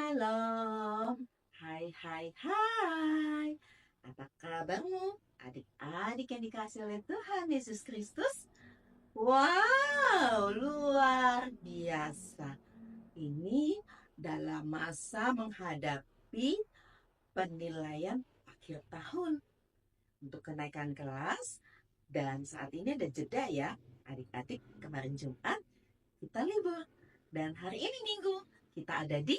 Shalom. Hai. Apa kabarmu? Adik-adik yang dikasih oleh Tuhan Yesus Kristus. Wow, luar biasa. Ini dalam masa menghadapi penilaian akhir tahun untuk kenaikan kelas. Dan saat ini ada jeda ya. Adik-adik, kemarin Jumat kita libur. Dan hari ini Minggu kita ada di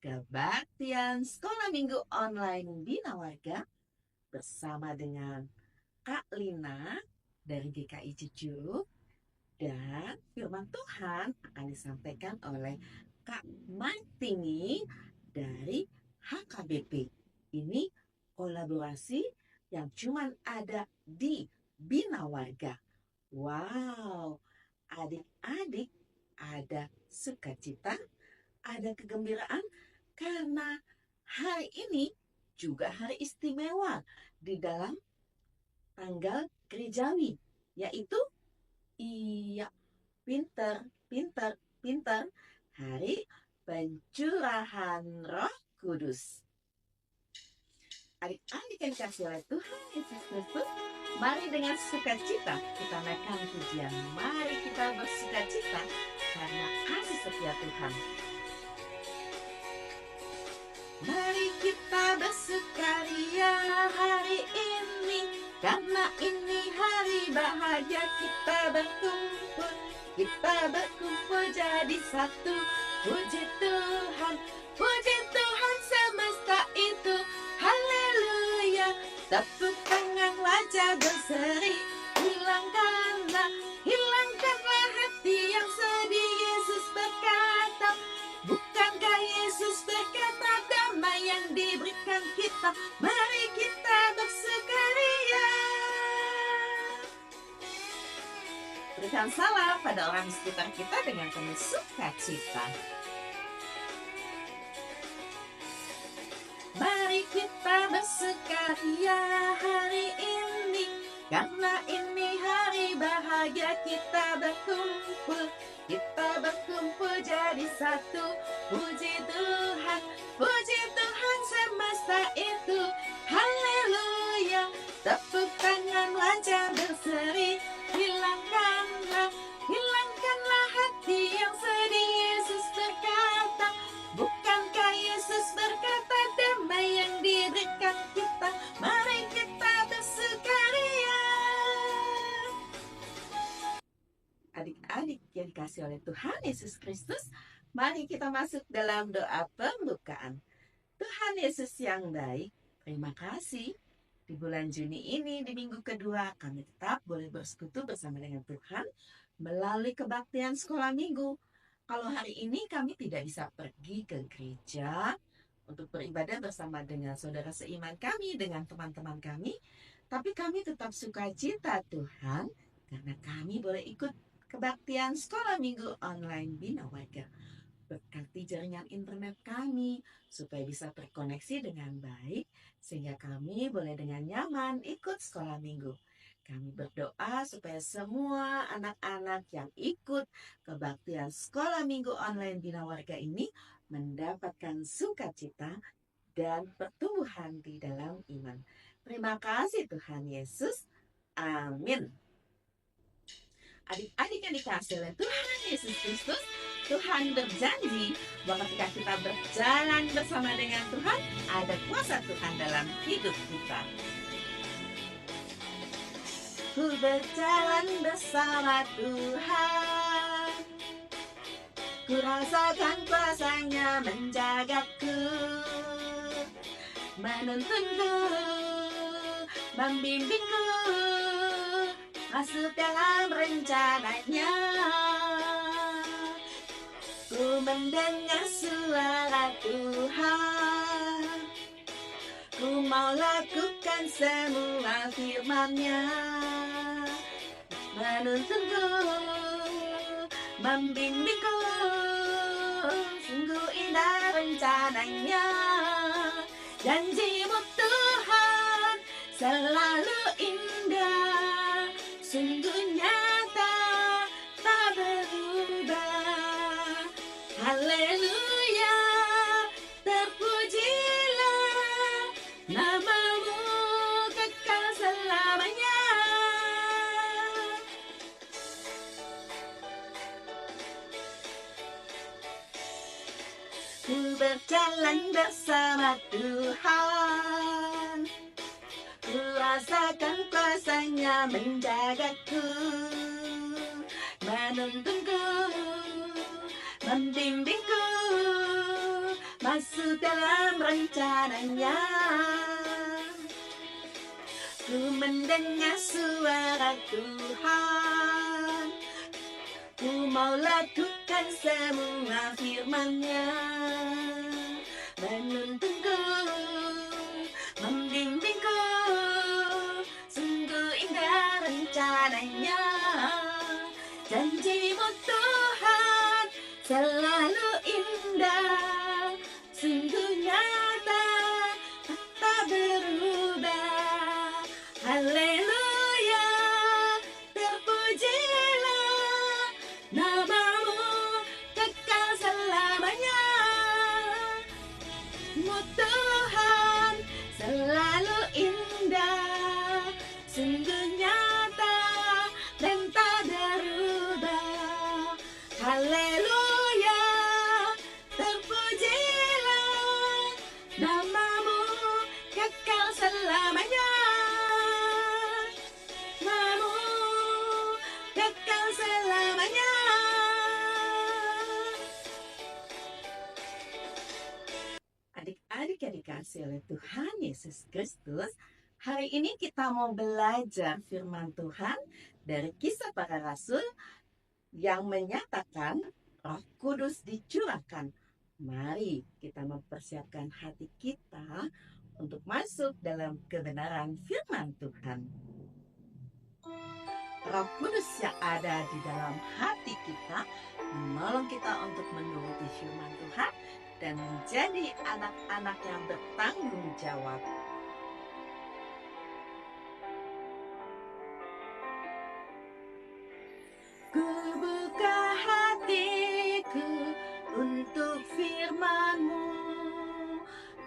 Kebaktian Sekolah Minggu Online Bina Warga bersama dengan Kak Lina dari GKI Cicu, dan firman Tuhan akan disampaikan oleh Kak Martini dari HKBP. Ini kolaborasi yang cuma ada di Bina Warga. Wow, adik-adik ada sukacita, ada kegembiraan karena hari ini juga hari istimewa di dalam tanggal gerejawi, yaitu pinter hari pencurahan Roh Kudus. Adik-adik yang dikasih oleh Tuhan Yesus Kristus, mari dengan sukacita kita naikkan pujian. Mari kita bersukacita karena kasih setia Tuhan. Mari kita bersukaria hari ini, karena ini hari bahagia. Kita berkumpul jadi satu. Puji Tuhan semesta itu. Haleluya. Tepuk tangan wajah berseri. Hilangkanlah hati yang sedih. Yesus berkata, bukankah Yesus berkata, damai yang diberikan kita, mari kita bersukaria. Berikan salam pada orang sekitar kita dengan penuh sukacita. Mari kita bersukaria hari ini, karena ini hari bahagia. Kita berkumpul jadi satu. Puji Tuhan semesta itu. Haleluya. Tepuk tangan wajah berseri. Hilangkanlah hati yang sedih. Yesus berkata, bukankah Yesus berkata, damai yang diberikan kita, mari kita bersukaria. Adik-adik yang dikasih oleh Tuhan Yesus Kristus, mari kita masuk dalam doa pembukaan. Tuhan Yesus yang baik, terima kasih. Di bulan Juni ini, di minggu kedua, kami tetap boleh bersekutu bersama dengan Tuhan melalui kebaktian sekolah minggu. Kalau hari ini kami tidak bisa pergi ke gereja untuk beribadah bersama dengan saudara seiman kami, dengan teman-teman kami, tapi kami tetap sukacita Tuhan, karena kami boleh ikut kebaktian sekolah minggu online Bina Warga. Berkati jaringan internet kami supaya bisa terkoneksi dengan baik, sehingga kami boleh dengan nyaman ikut sekolah minggu. Kami berdoa supaya semua anak-anak yang ikut kebaktian sekolah minggu online Bina Warga ini mendapatkan sukacita dan pertumbuhan di dalam iman. Terima kasih Tuhan Yesus. Amin. Adik-adik yang dikasih oleh Tuhan Yesus Kristus, Tuhan berjanji bahwa ketika kita berjalan bersama dengan Tuhan, ada kuasa Tuhan dalam hidup kita. Ku berjalan bersama Tuhan, ku rasakan kuasa-Nya menjagaku, menuntunku, membimbingku masuk dalam rencana-Nya. Ku mendengar suara Tuhan, ku mau lakukan semua firman-Nya, menuntunku, membimbingku, sungguh indah rencana-Nya. Janji-Mu Tuhan selalu indah, sungguh nyata, tak berubah. Haleluya, berjalan bersama Tuhan. Ku rasakan kuasa-Nya menjagaku, menuntunku, membimbingku masuk dalam rencana-Nya. Ku mendengar suara Tuhan, ku mau lakukan semua firman-Nya, menuntunku, membimbingku, sungguh indah rencana-Nya. Janji-Mu Tuhan selalu indah, sungguh nyata, tak berubah. Haleluya, terpujilah nama-Mu kekal selamanya. Mu Tuhan selalu indah, sungguh nyata dan tak berubah. Haleluya, terpujilah nama-Mu kekal selamanya. Nama-Mu kekal selamanya. Adik-adik yang dikasihi oleh Tuhan Yesus Kristus, hari ini kita mau belajar firman Tuhan dari Kisah Para Rasul yang menyatakan Roh Kudus dicurahkan. Mari kita mempersiapkan hati kita untuk masuk dalam kebenaran firman Tuhan. Roh Kudus yang ada di dalam hati kita menolong kita untuk menuruti firman Tuhan dan menjadi anak-anak yang bertanggung jawab. Ku buka hatiku untuk firman-Mu,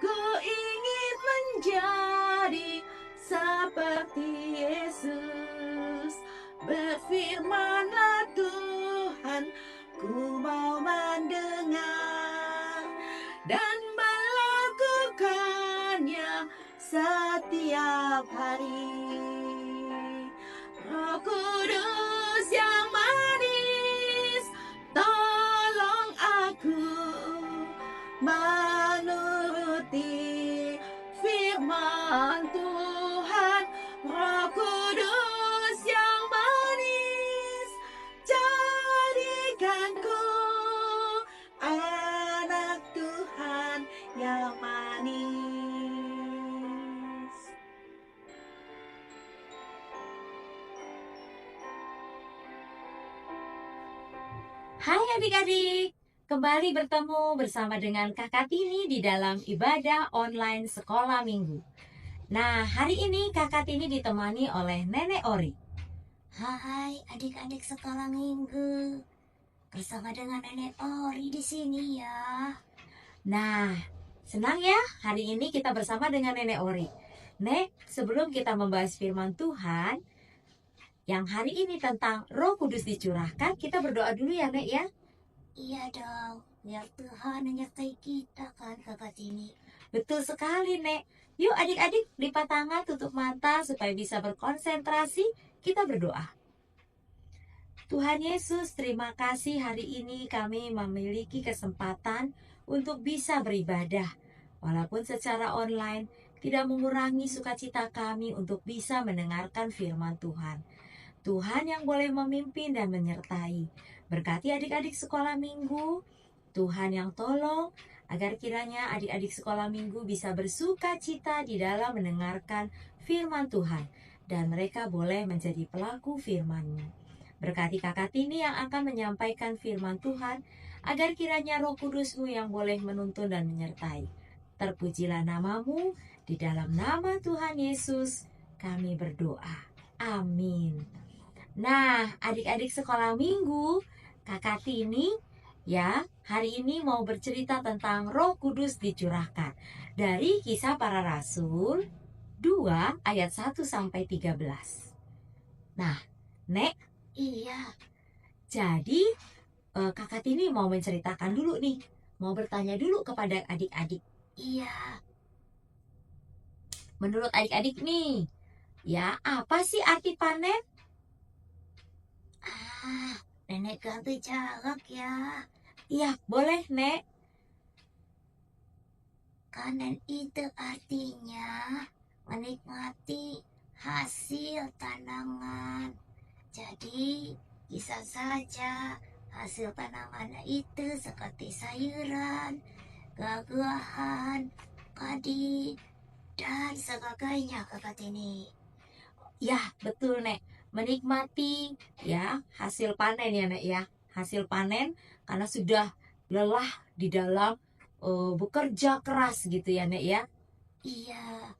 ku ingin menjadi seperti Yesus. Berfirman-Lah Tuhan, ku mau mendengar dan melakukannya setiap hari. Roh Kudus yang manis, tolong aku menuruti firman Tuhan. Roh Kudus yang manis, jadikanku anak Tuhan yang manis. Hai adik-adik, kembali bertemu bersama dengan Kakak Tini di dalam ibadah online sekolah minggu. Nah, hari ini Kakak Tini ditemani oleh Nenek Ori. Hai adik-adik sekolah minggu, bersama dengan Nenek Ori di sini ya. Nah, senang ya hari ini kita bersama dengan Nenek Ori. Nek, sebelum kita membahas firman Tuhan yang hari ini tentang Roh Kudus dicurahkan, kita berdoa dulu ya Nek ya. Iya dong, biar Tuhan menyertai kita kan Kakak Tini. Betul sekali Nek. Yuk adik-adik lipat tangan, tutup mata supaya bisa berkonsentrasi. Kita berdoa. Tuhan Yesus, terima kasih hari ini kami memiliki kesempatan untuk bisa beribadah. Walaupun secara online tidak mengurangi sukacita kami untuk bisa mendengarkan firman Tuhan. Tuhan yang boleh memimpin dan menyertai. Berkati adik-adik sekolah minggu. Tuhan yang tolong agar kiranya adik-adik sekolah minggu bisa bersuka cita di dalam mendengarkan firman Tuhan. Dan mereka boleh menjadi pelaku firman-Mu. Berkati Kakak Tini yang akan menyampaikan firman Tuhan, agar kiranya Roh Kudus-Mu yang boleh menuntun dan menyertai. Terpujilah nama-Mu, di dalam nama Tuhan Yesus kami berdoa. Amin. Nah, adik-adik sekolah minggu, Kakak Tini ya, hari ini mau bercerita tentang Roh Kudus dicurahkan dari Kisah Para Rasul 2 ayat 1 sampai 13. Nah, Nek, Iya, jadi Kakak Tini mau menceritakan dulu nih, mau bertanya dulu kepada adik-adik. Iya, Menurut adik-adik nih, ya apa sih arti panen? nenek ganti jawab ya. Ya, boleh, Nek. Panen itu artinya menikmati hasil tanaman. Jadi, bisa saja hasil tanaman itu seperti sayuran, buah-buahan, padi, dan sebagainya, Kakak Tini. Ya, betul, Nek. Menikmati ya hasil panen ya, Nek ya. Hasil panen karena sudah lelah di dalam bekerja keras gitu ya, Nek ya. Iya,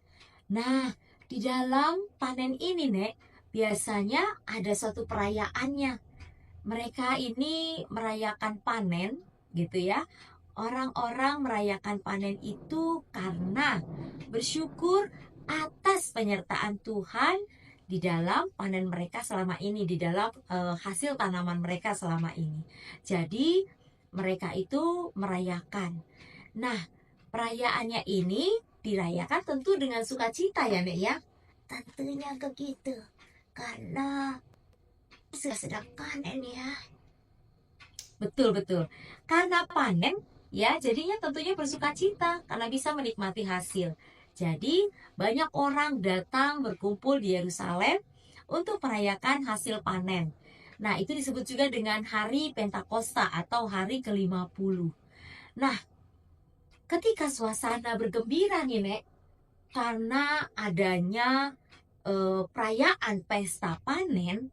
Nah, di dalam panen ini, Nek, biasanya ada suatu perayaannya. Mereka ini merayakan panen gitu ya. Orang-orang merayakan panen itu karena bersyukur atas penyertaan Tuhan di dalam panen mereka selama ini, di dalam hasil tanaman mereka selama ini. Jadi mereka itu merayakan. Nah, perayaannya ini dirayakan tentu dengan sukacita ya, Nek ya. tentunya begitu. Karena sudah sedang panen ya. Betul-betul. Karena panen, ya jadinya tentunya bersukacita karena bisa menikmati hasil. Jadi banyak orang datang berkumpul di Yerusalem untuk merayakan hasil panen. Nah, itu disebut juga dengan hari Pentakosta atau hari ke-50. Nah, ketika suasana bergembira nih, Nek, karena adanya perayaan pesta panen,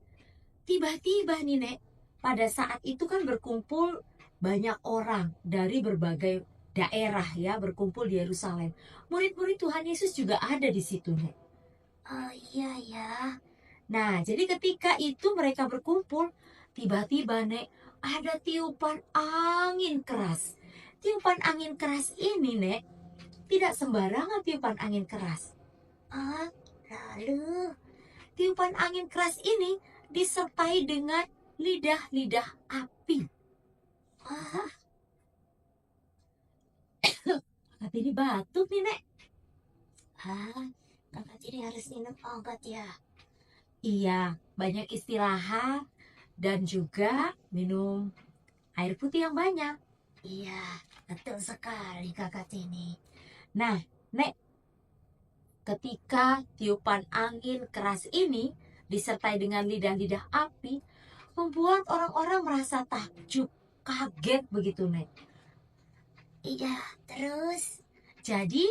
tiba-tiba nih, Nek, pada saat itu kan berkumpul banyak orang dari berbagai daerah ya, berkumpul di Yerusalem. Murid-murid Tuhan Yesus juga ada di situ, Nek. Oh iya ya. Nah, jadi ketika itu mereka berkumpul, tiba-tiba, Nek, ada tiupan angin keras. Tiupan angin keras ini, Nek, tidak sembarangan tiupan angin keras. Lalu, Tiupan angin keras ini disertai dengan lidah-lidah api. wah, Tapi ini batuk nih, Nek. Kakak Tini harus minum obat ya. Iya, banyak istirahat dan juga minum air putih yang banyak. Iya, betul sekali Kakak Tini. Nah, Nek, ketika tiupan angin keras ini disertai dengan lidah-lidah api, membuat orang-orang merasa takjub, kaget begitu, Nek. Iya, terus? Jadi,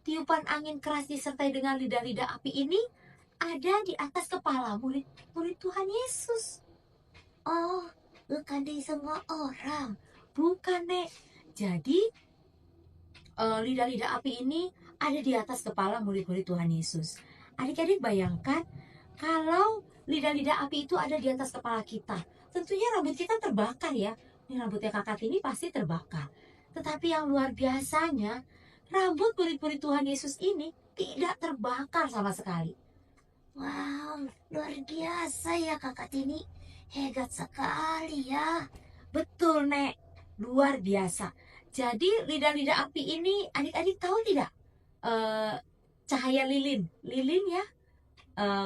tiupan angin keras disertai dengan lidah-lidah api ini ada di atas kepala murid-murid Tuhan Yesus. Oh, bukan di semua orang. Bukan, Nek. Jadi, lidah-lidah api ini ada di atas kepala murid-murid Tuhan Yesus. Adik-adik bayangkan kalau lidah-lidah api itu ada di atas kepala kita. Tentunya rambut kita terbakar ya. Ini rambutnya kakak ini pasti terbakar. Tetapi yang luar biasanya, rambut murid-murid Tuhan Yesus ini tidak terbakar sama sekali. Wow, luar biasa ya Kakak Tini. Hebat sekali ya. Betul, Nek. Luar biasa. Jadi lidah-lidah api ini adik-adik tahu tidak? Cahaya lilin. Lilin ya.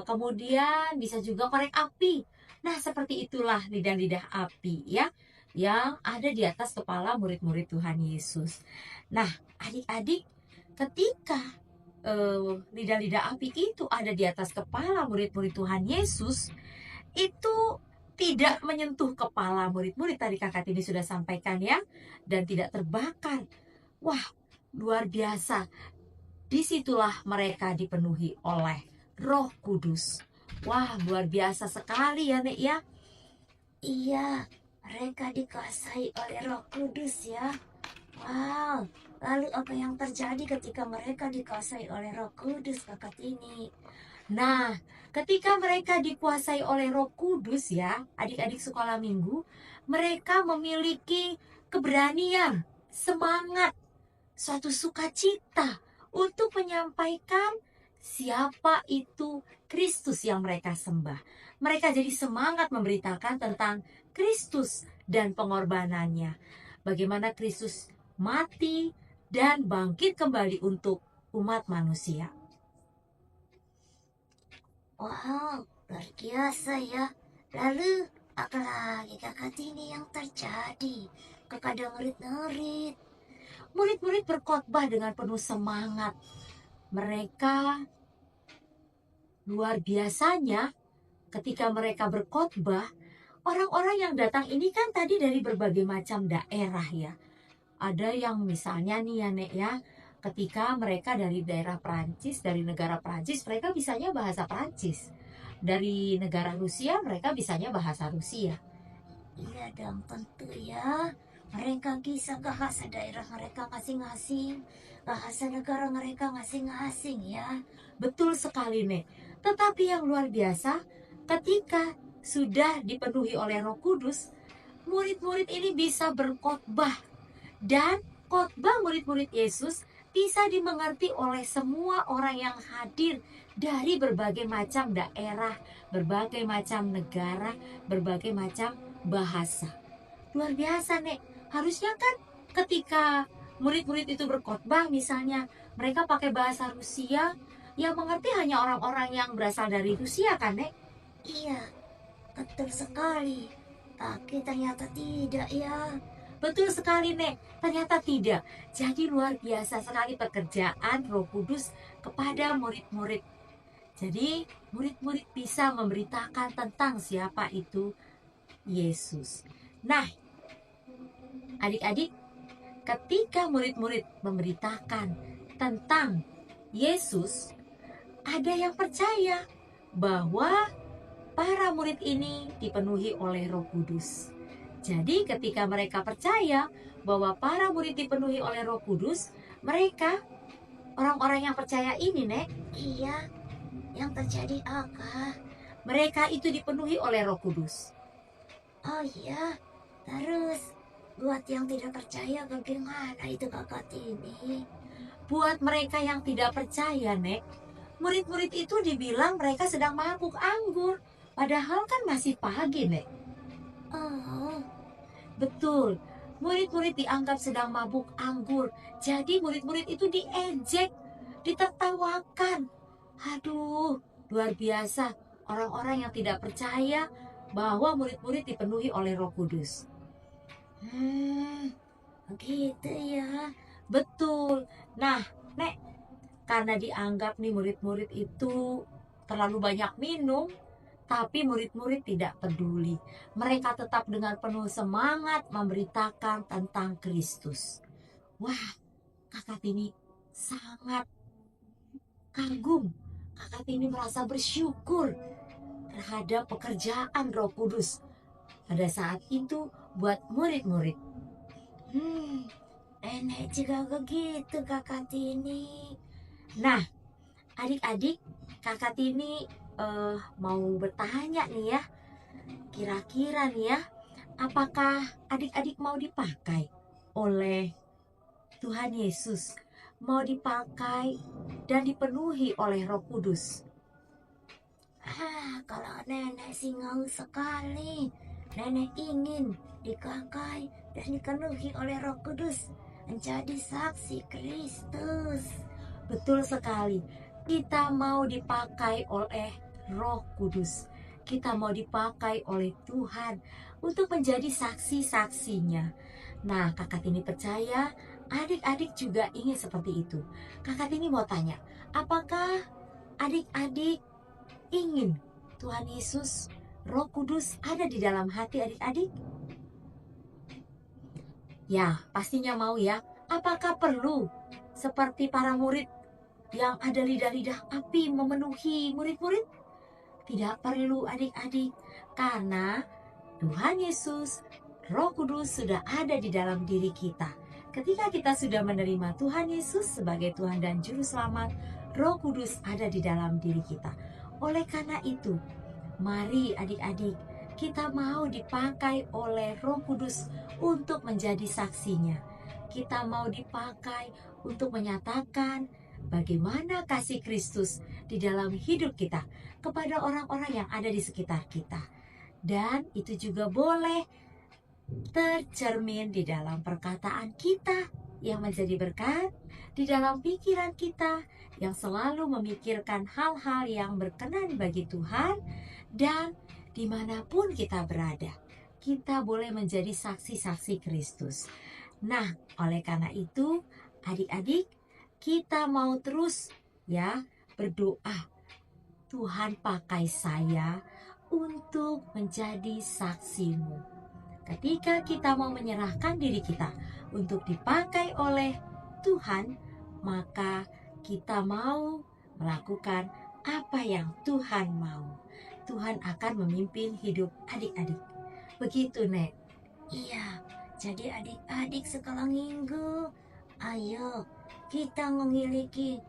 Kemudian bisa juga korek api. Nah, seperti itulah lidah-lidah api ya, yang ada di atas kepala murid-murid Tuhan Yesus. Nah, adik-adik, ketika lidah-lidah api itu ada di atas kepala murid-murid Tuhan Yesus, itu tidak menyentuh kepala murid-murid, tadi kakak ini sudah sampaikan ya, dan tidak terbakar. Wah, luar biasa. Disitulah mereka dipenuhi oleh Roh Kudus. Wah, luar biasa sekali ya, Nek ya. Iya, mereka dikuasai oleh Roh Kudus ya. Wow, lalu apa yang terjadi ketika mereka dikuasai oleh Roh Kudus Kakak Tini? Nah, ketika mereka dikuasai oleh Roh Kudus ya, adik-adik sekolah minggu, mereka memiliki keberanian, semangat, suatu sukacita untuk menyampaikan siapa itu Kristus yang mereka sembah. Mereka jadi semangat memberitakan tentang Kristus dan pengorbanannya. bagaimana Kristus mati dan bangkit kembali untuk umat manusia. Wow, luar biasa ya. Lalu, apa lagi Kakak Tini yang terjadi kepada murid-murid? Murid-murid berkhotbah dengan penuh semangat. Mereka luar biasanya ketika mereka berkhotbah, orang-orang yang datang ini kan tadi dari berbagai macam daerah ya. Ada yang misalnya nih ya Nek ya, ketika mereka dari daerah Prancis, dari negara Prancis, mereka bisanya bahasa Prancis. Dari negara Rusia, mereka bisanya bahasa Rusia. Iya dong, tentu ya. Mereka bisa bahasa daerah mereka masing-masing, bahasa negara mereka masing-masing ya. Betul sekali Nek. Tetapi yang luar biasa, ketika sudah dipenuhi oleh Roh Kudus, murid-murid ini bisa berkhotbah. Dan khotbah murid-murid Yesus bisa dimengerti oleh semua orang yang hadir dari berbagai macam daerah, berbagai macam negara, berbagai macam bahasa. Luar biasa Nek. Harusnya kan ketika murid-murid itu berkhotbah misalnya mereka pakai bahasa Rusia, yang mengerti hanya orang-orang yang berasal dari Rusia kan Nek? Iya, betul sekali. Tapi ternyata tidak ya. Betul sekali Nek, ternyata tidak. Jadi luar biasa sekali pekerjaan Roh Kudus kepada murid-murid. Jadi murid-murid bisa memberitakan tentang siapa itu Yesus. Nah, adik-adik, ketika murid-murid memberitakan tentang Yesus, ada yang percaya bahwa para murid ini dipenuhi oleh Roh Kudus. Jadi ketika mereka percaya bahwa para murid dipenuhi oleh Roh Kudus, mereka, orang-orang yang percaya ini Nek, Iya, yang terjadi apa? mereka itu dipenuhi oleh Roh Kudus. Oh iya, terus buat yang tidak percaya bagaimana itu Kakak Tini? Buat mereka yang tidak percaya Nek, murid-murid itu dibilang mereka sedang mabuk anggur. Padahal kan masih pagi Nek. Oh, Betul, murid-murid dianggap sedang mabuk anggur. Jadi murid-murid itu diejek, ditertawakan. Aduh, luar biasa. Orang-orang yang tidak percaya bahwa murid-murid dipenuhi oleh Roh Kudus. begitu ya. Betul. Nah, Nek, karena dianggap nih murid-murid itu terlalu banyak minum, tapi murid-murid tidak peduli. Mereka tetap dengan penuh semangat memberitakan tentang Kristus. Wah, Kakak Tini sangat kagum. Kakak Tini merasa bersyukur terhadap pekerjaan Roh Kudus pada saat itu buat murid-murid. Nenek juga begitu Kakak Tini. Nah, adik-adik, Kakak Tini mau bertanya nih ya, kira-kira nih ya, apakah adik-adik mau dipakai oleh Tuhan Yesus, mau dipakai dan dipenuhi oleh Roh Kudus? Kalau nenek sih ngau sekali. Nenek ingin dipakai dan dipenuhi oleh Roh Kudus menjadi saksi Kristus. Betul sekali, kita mau dipakai oleh Roh Kudus. Kita mau dipakai oleh Tuhan untuk menjadi saksi-saksinya. Nah, Kakak Tini percaya adik-adik juga ingin seperti itu. Kakak Tini mau tanya, apakah adik-adik ingin Tuhan Yesus, Roh Kudus ada di dalam hati adik-adik? Ya, pastinya mau ya. Apakah perlu seperti para murid yang ada lidah-lidah api memenuhi murid-murid? Tidak perlu adik-adik, karena Tuhan Yesus, Roh Kudus sudah ada di dalam diri kita. Ketika kita sudah menerima Tuhan Yesus sebagai Tuhan dan Juru Selamat, Roh Kudus ada di dalam diri kita. Oleh karena itu, mari adik-adik, kita mau dipakai oleh Roh Kudus untuk menjadi saksinya. Kita mau dipakai untuk menyatakan bagaimana kasih Kristus di dalam hidup kita kepada orang-orang yang ada di sekitar kita. Dan itu juga boleh tercermin di dalam perkataan kita yang menjadi berkat, di dalam pikiran kita yang selalu memikirkan hal-hal yang berkenan bagi Tuhan, dan dimanapun kita berada, kita boleh menjadi saksi-saksi Kristus. Nah, oleh karena itu, adik-adik, kita mau terus berdoa. Tuhan, pakai saya untuk menjadi saksimu. Ketika kita mau menyerahkan diri kita untuk dipakai oleh Tuhan, maka kita mau melakukan apa yang Tuhan mau. Tuhan akan memimpin hidup adik-adik. Begitu, Nek. Iya, jadi adik-adik sekolah minggu, ayo kita memiliki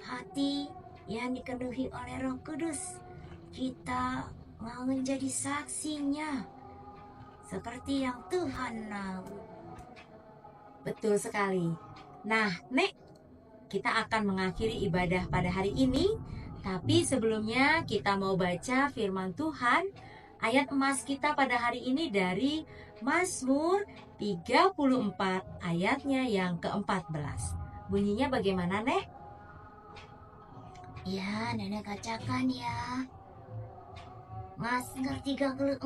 hati yang dipenuhi oleh Roh Kudus. Kita mau menjadi saksinya seperti yang Tuhan mau. Betul sekali. Nah, Nek, kita akan mengakhiri ibadah pada hari ini. Tapi sebelumnya kita mau baca firman Tuhan. Ayat emas kita pada hari ini dari Mazmur 34 ayatnya yang ke-14. Bunyinya bagaimana, Nek? Ya, Nenek bacakan ya. Mazmur 34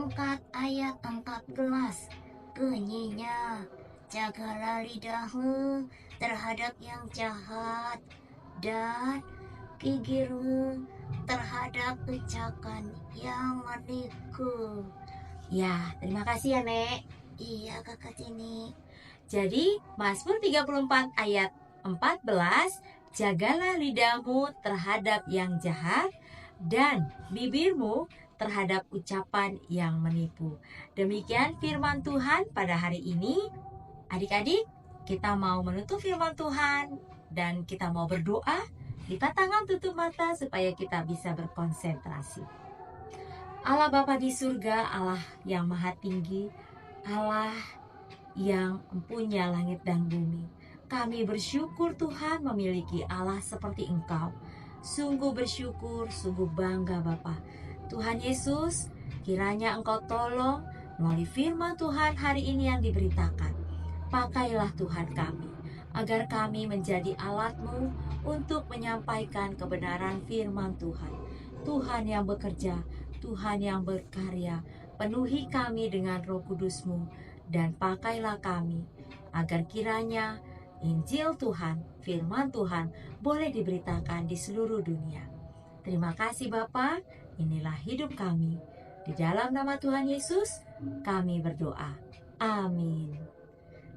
ayat 14 bunyinya, jagalah lidahmu terhadap yang jahat dan gigirmu terhadap ucapan yang menipu. Ya, terima kasih ya, Nek. Iya, Kakak Tini. Jadi, Mazmur 34 ayat 14, jagalah lidahmu terhadap yang jahat dan bibirmu terhadap ucapan yang menipu. Demikian firman Tuhan pada hari ini. Adik-adik, kita mau menutup firman Tuhan dan kita mau berdoa. Lipat tangan, tutup mata supaya kita bisa berkonsentrasi. Allah Bapa di surga, Allah yang maha tinggi, Allah yang empunya langit dan bumi. Kami bersyukur Tuhan memiliki Allah seperti Engkau. Sungguh bersyukur, sungguh bangga Bapa. Tuhan Yesus, kiranya Engkau tolong melalui firman Tuhan hari ini yang diberitakan. Pakailah Tuhan kami, agar kami menjadi alat-Mu untuk menyampaikan kebenaran firman Tuhan. Tuhan yang bekerja, Tuhan yang berkarya, penuhi kami dengan Roh Kudus-Mu, dan pakailah kami, agar kiranya Injil Tuhan, firman Tuhan, boleh diberitakan di seluruh dunia. Terima kasih Bapa, inilah hidup kami. Di dalam nama Tuhan Yesus, kami berdoa. Amin.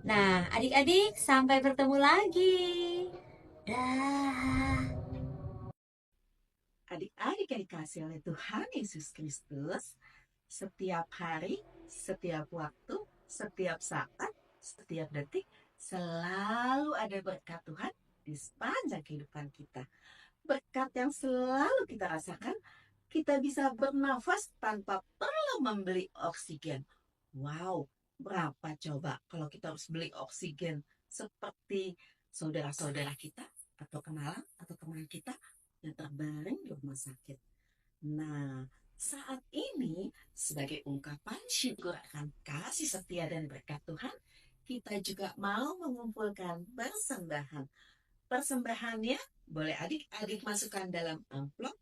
Nah, adik-adik, sampai bertemu lagi. Dah. Adik-adik yang dikasihi oleh Tuhan Yesus Kristus, setiap hari, setiap waktu, setiap saat, setiap detik, selalu ada berkat Tuhan di sepanjang kehidupan kita. Berkat yang selalu kita rasakan, kita bisa bernafas tanpa perlu membeli oksigen. Wow, berapa coba kalau kita harus beli oksigen seperti saudara-saudara kita atau kenalan atau teman kita yang terbaring di rumah sakit. Nah, saat ini sebagai ungkapan syukur akan kasih setia dan berkat Tuhan, kita juga mau mengumpulkan persembahan. Persembahannya boleh adik-adik masukkan dalam amplop,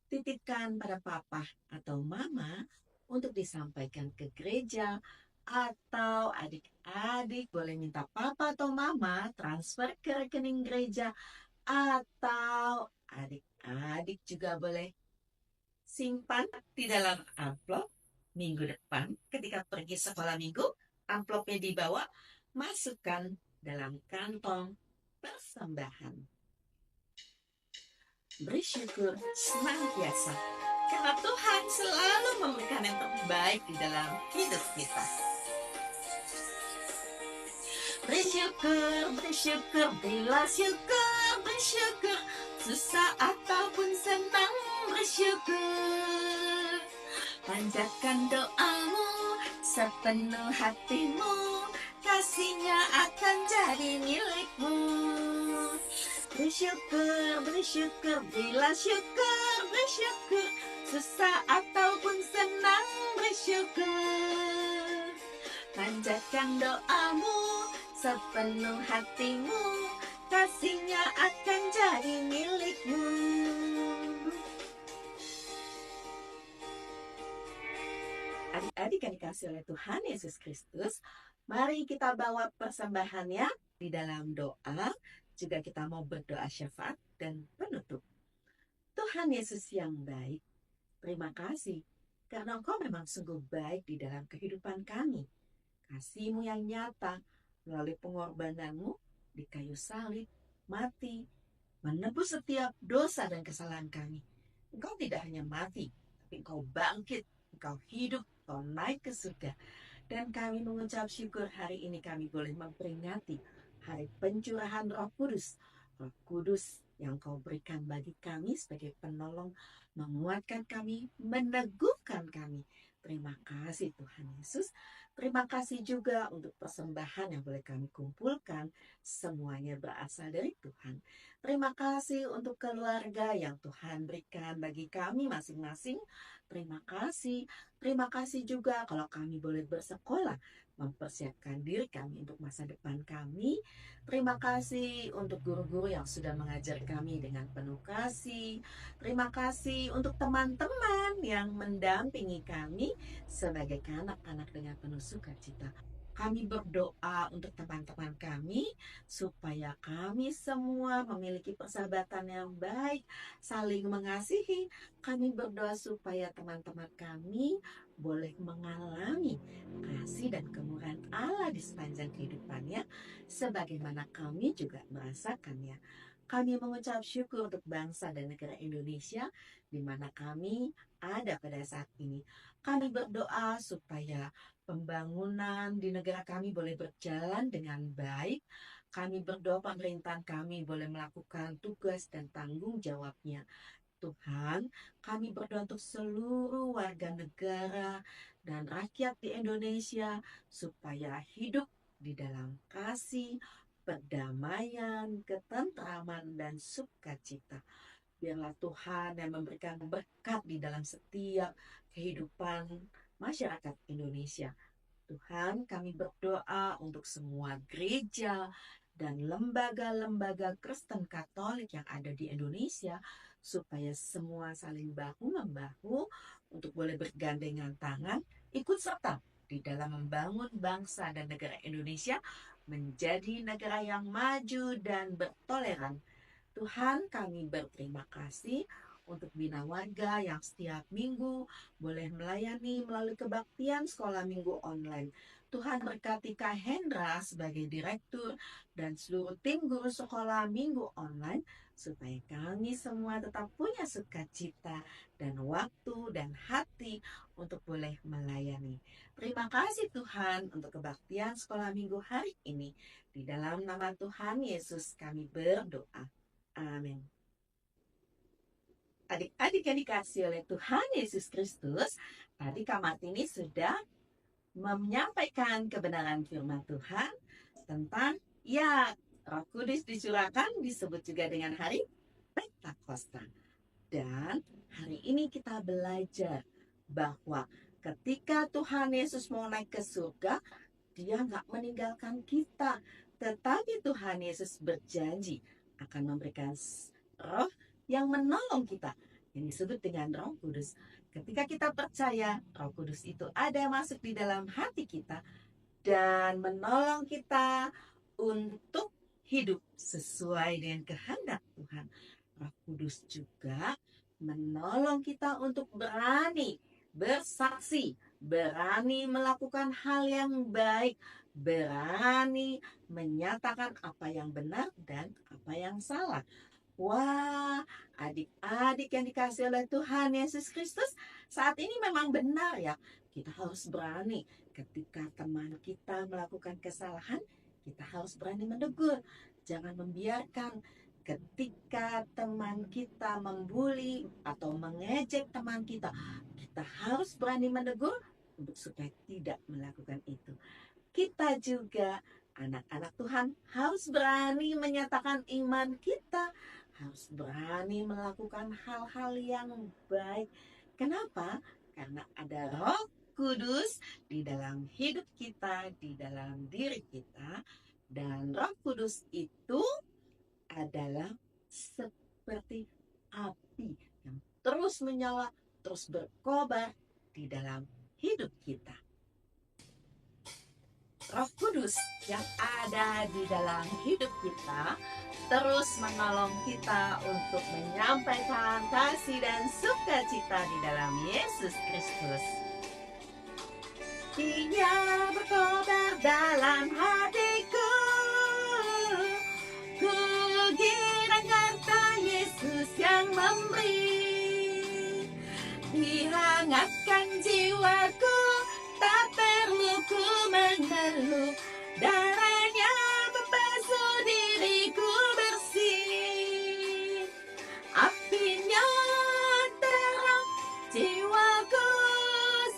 titipkan pada papa atau mama untuk disampaikan ke gereja, atau adik-adik boleh minta papa atau mama transfer ke rekening gereja, atau adik-adik juga boleh simpan di dalam amplop. Minggu depan ketika pergi sekolah minggu, amplopnya dibawa, masukkan dalam kantong persembahan. Bersyukur senantiasa karena Tuhan selalu memberikan yang terbaik di dalam hidup kita. Bersyukur, bersyukur, berilah syukur, bersyukur, susah ataupun senang, bersyukur. Panjatkan doamu sepenuh hatimu, kasihnya akan jadi milikmu. Bersyukur, bersyukur, berilah syukur, bersyukur, susah ataupun senang, bersyukur. Panjatkan doamu sepenuh hatimu, kasihnya akan jadi milikmu. Adik-adik yang dikasih oleh Tuhan Yesus Kristus, mari kita bawa persembahannya di dalam doa. Juga kita mau berdoa syafaat dan penutup. Tuhan Yesus yang baik, terima kasih karena Engkau memang sungguh baik di dalam kehidupan kami. Kasih-Mu yang nyata melalui pengorbananmu di kayu salib, mati, menebus setiap dosa dan kesalahan kami. Engkau tidak hanya mati, tapi Engkau bangkit, Engkau hidup, Engkau naik ke surga. Dan kami mengucap syukur hari ini kami boleh memperingati hari pencurahan Roh Kudus. Roh Kudus yang Kau berikan bagi kami sebagai penolong, menguatkan kami, meneguhkan kami. Terima kasih Tuhan Yesus. Terima kasih juga untuk persembahan yang boleh kami kumpulkan. Semuanya berasal dari Tuhan. Terima kasih untuk keluarga yang Tuhan berikan bagi kami masing-masing. Terima kasih. Terima kasih juga kalau kami boleh bersekolah, mempersiapkan diri kami untuk masa depan kami. Terima kasih untuk guru-guru yang sudah mengajar kami dengan penuh kasih. Terima kasih untuk teman-teman yang mendampingi kami sebagai anak-anak dengan penuh sukacita. Kami berdoa untuk teman-teman kami supaya kami semua memiliki persahabatan yang baik, saling mengasihi. Kami berdoa supaya teman-teman kami boleh mengalami kasih dan kemurahan Allah di sepanjang kehidupannya, sebagaimana kami juga merasakannya. Kami mengucap syukur untuk bangsa dan negara Indonesia di mana kami ada pada saat ini. Kami berdoa supaya pembangunan di negara kami boleh berjalan dengan baik. Kami berdoa pemerintahan kami boleh melakukan tugas dan tanggung jawabnya. Tuhan, kami berdoa untuk seluruh warga negara dan rakyat di Indonesia supaya hidup di dalam kasih, perdamaian, ketentraman, dan sukacita. Biarlah Tuhan yang memberikan berkat di dalam setiap kehidupan masyarakat Indonesia. Tuhan, kami berdoa untuk semua gereja dan lembaga-lembaga Kristen Katolik yang ada di Indonesia, supaya semua saling bahu-membahu untuk boleh bergandengan tangan, ikut serta di dalam membangun bangsa dan negara Indonesia menjadi negara yang maju dan bertoleran. Tuhan, kami berterima kasih untuk Bina Warga yang setiap minggu boleh melayani melalui kebaktian sekolah minggu online. Tuhan berkati Kak Hendra sebagai direktur dan seluruh tim guru sekolah minggu online, supaya kami semua tetap punya sukacita dan waktu dan hati untuk boleh melayani. Terima kasih Tuhan untuk kebaktian sekolah minggu hari ini. Di dalam nama Tuhan Yesus kami berdoa. Amin. Adik-adik yang dikasih oleh Tuhan Yesus Kristus, tadi Kak Martini sudah menyampaikan kebenaran firman Tuhan tentang Roh Kudus dicurahkan, disebut juga dengan hari Pentakosta. Dan hari ini kita belajar bahwa ketika Tuhan Yesus mau naik ke surga, Dia nggak meninggalkan kita, tetapi Tuhan Yesus berjanji akan memberikan roh yang menolong kita, yang disebut dengan Roh Kudus. Ketika kita percaya, Roh Kudus itu ada masuk di dalam hati kita dan menolong kita untuk hidup sesuai dengan kehendak Tuhan. Roh Kudus juga menolong kita untuk berani bersaksi, berani melakukan hal yang baik, berani menyatakan apa yang benar dan apa yang salah. Wah, adik-adik yang dikasih oleh Tuhan Yesus Kristus, saat ini memang benar ya. Kita harus berani ketika teman kita melakukan kesalahan, kita harus berani menegur. Jangan membiarkan ketika teman kita membuli atau mengejek teman kita, kita harus berani menegur untuk supaya tidak melakukan itu. Kita juga, anak-anak Tuhan, harus berani menyatakan iman kita, harus berani melakukan hal-hal yang baik. Kenapa? Karena ada Roh Kudus di dalam hidup kita, di dalam diri kita. Dan Roh Kudus itu adalah seperti api yang terus menyala, terus berkobar di dalam hidup kita. Roh Kudus yang ada di dalam hidup kita terus menolong kita untuk menyampaikan kasih dan sukacita di dalam Yesus Kristus. Dia berkobar dalam hatiku, ku girang harta Yesus yang memberi, dihangatkan jiwaku, tak perlu ku mengeluh, darahnya membasuh diriku bersih, apinya terang, jiwaku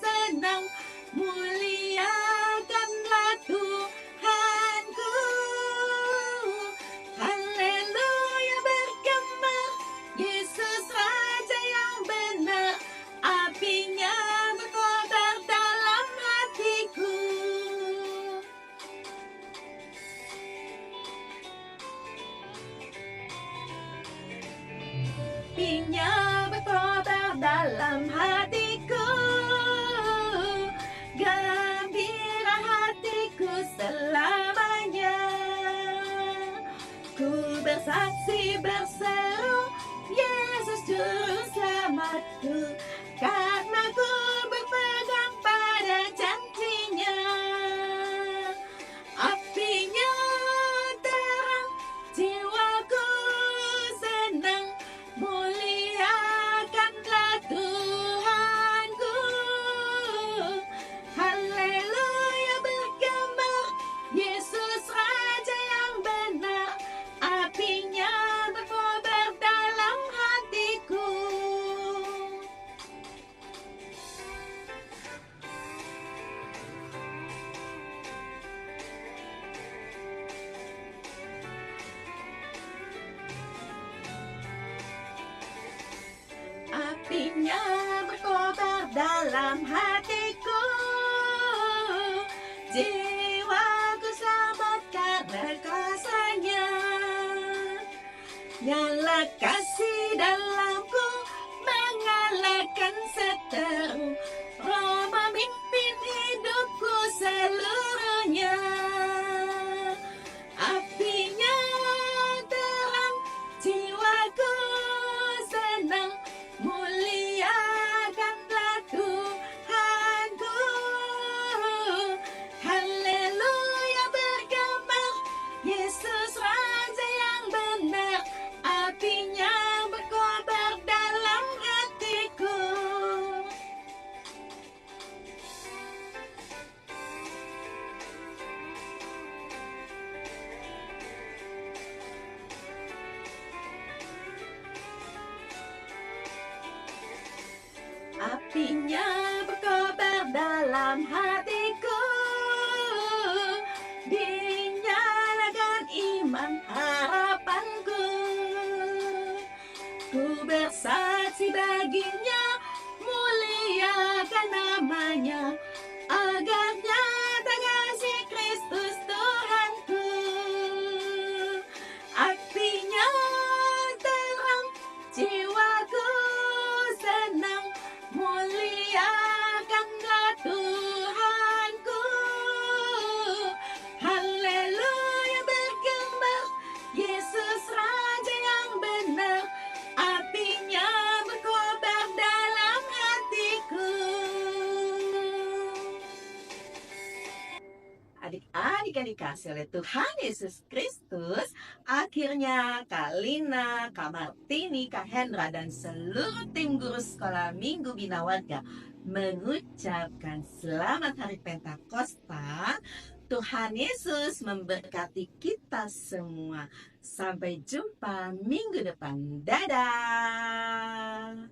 senang, muliakanlah Tuhanku, haleluya bergema, Yesus Raja yang benar, apinya berkobar dalam hatiku. Apinya berkobar dalam hatiku, gembira hatiku selamanya. Ku bersaksi berseru, Yesus Juru Selamatku, karena ku berpegang pada janjinya. Apinya terang, jiwaku senang, muliakanlah Tuhanku, haleluya bergema, Yesus Raja yang benar, apinya berkobar dalam hatiku. Apinya berkobar dalam hatiku, jiwaku selamat karena kuasa-Nya. Nyala kasih dalamku, mengalahkan seteru, Roh memimpin hidupku seluruhnya. Apinya terang, jiwaku senang, muliakanlah Tuhanku, haleluya bergema, Yesus Raja yang benar, apinya berkobar dalam hatiku. Apinya berkobar dalam hatiku, dinyalakan iman harapanku, ku bersaksi baginya, muliakan namanya, agar nyata kasih Kristus Tuhanku. Apinya terang, jiwaku senang, muliakanlah Tuhanku, haleluya bergema, Yesus Raja yang benar, apinya berkobar dalam hatiku. Adik-adik yang dikasih oleh Tuhan Yesus Kristus, akhirnya Kak Lina, Kak Martini, Kak Hendra, dan seluruh tim guru sekolah Minggu Bina Warga mengucapkan selamat hari Pentakosta. Tuhan Yesus memberkati kita semua. Sampai jumpa minggu depan. Dadah.